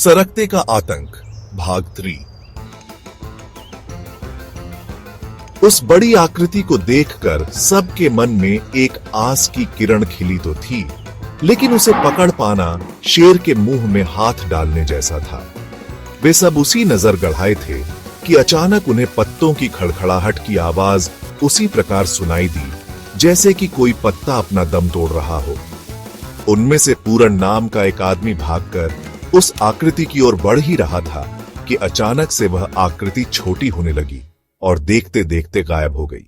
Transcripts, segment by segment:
सरकते का आतंक भाग 3। उस बड़ी आकृति को देखकर सबके मन में एक आस की किरण खिली तो थी, लेकिन उसे पकड़ पाना शेर के मुंह में हाथ डालने जैसा था। वे सब उसी नजर गड़ाए थे कि अचानक उन्हें पत्तों की खड़खड़ाहट की आवाज उसी प्रकार सुनाई दी जैसे कि कोई पत्ता अपना दम तोड़ रहा हो। उनमें से पूरन नाम का एक आदमी भागकर उस आकृति की ओर बढ़ ही रहा था कि अचानक से वह आकृति छोटी होने लगी और देखते देखते गायब हो गई।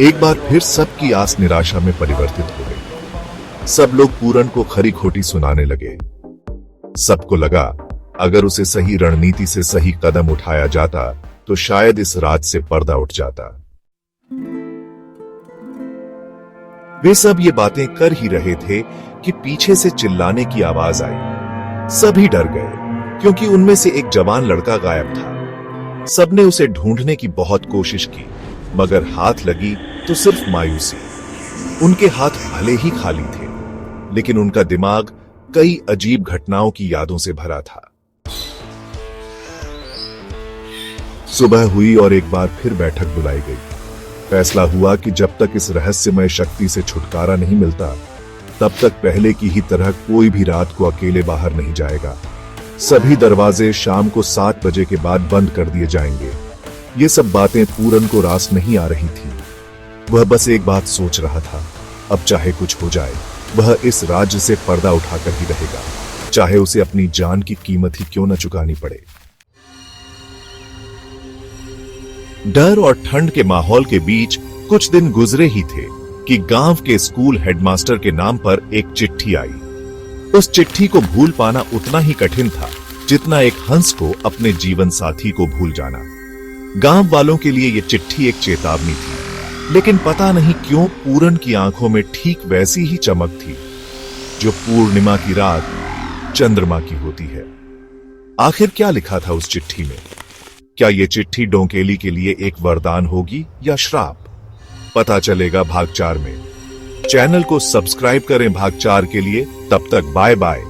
एक बार फिर सबकी आस निराशा में परिवर्तित हो गई। सब लोग पूरन को खरी खोटी सुनाने लगे। सबको लगा अगर उसे सही रणनीति से सही कदम उठाया जाता तो शायद इस राज से पर्दा उठ जाता। वे सब ये बातें कर ही रहे थे कि पीछे से चिल्लाने की आवाज आई। सभी डर गए क्योंकि उनमें से एक जवान लड़का गायब था। सबने उसे ढूंढने की बहुत कोशिश की, मगर हाथ लगी तो सिर्फ मायूसी। उनके हाथ भले ही खाली थे, लेकिन उनका दिमाग कई अजीब घटनाओं की यादों से भरा था। सुबह हुई और एक बार फिर बैठक बुलाई गई। फैसला हुआ कि जब तक इस रहस्यमय शक्ति से छुटकारा नहीं मिलता, तब तक पहले की ही तरह कोई भी रात को अकेले बाहर नहीं जाएगा। सभी दरवाजे शाम को 7 बजे के बाद बंद कर दिए जाएंगे। ये सब बातें पूरन को रास नहीं आ रही थी। वह बस एक बात सोच रहा था, अब चाहे कुछ हो जाए, वह इस राज्य से पर्दा उठाकर ही रहेगा, चाहे उसे अपनी जान की कीमत ही क्यों न चुकानी पड़े। डर और ठंड के माहौल के बीच कुछ दिन गुजरे ही थे कि गांव के स्कूल हेडमास्टर के नाम पर एक चिट्ठी आई। उस चिट्ठी को भूल पाना उतना ही कठिन था जितना एक हंस को अपने जीवन साथी को भूल जाना। गांव वालों के लिए यह चिट्ठी एक चेतावनी थी, लेकिन पता नहीं क्यों पूरन की आंखों में ठीक वैसी ही चमक थी जो पूर्णिमा की रात चंद्रमा की होती है। आखिर क्या लिखा था उस चिट्ठी में? क्या यह चिट्ठी डोंकेली के लिए एक वरदान होगी या श्राप? पता चलेगा भाग 4 में। चैनल को सब्सक्राइब करें भाग 4 के लिए। तब तक बाय बाय।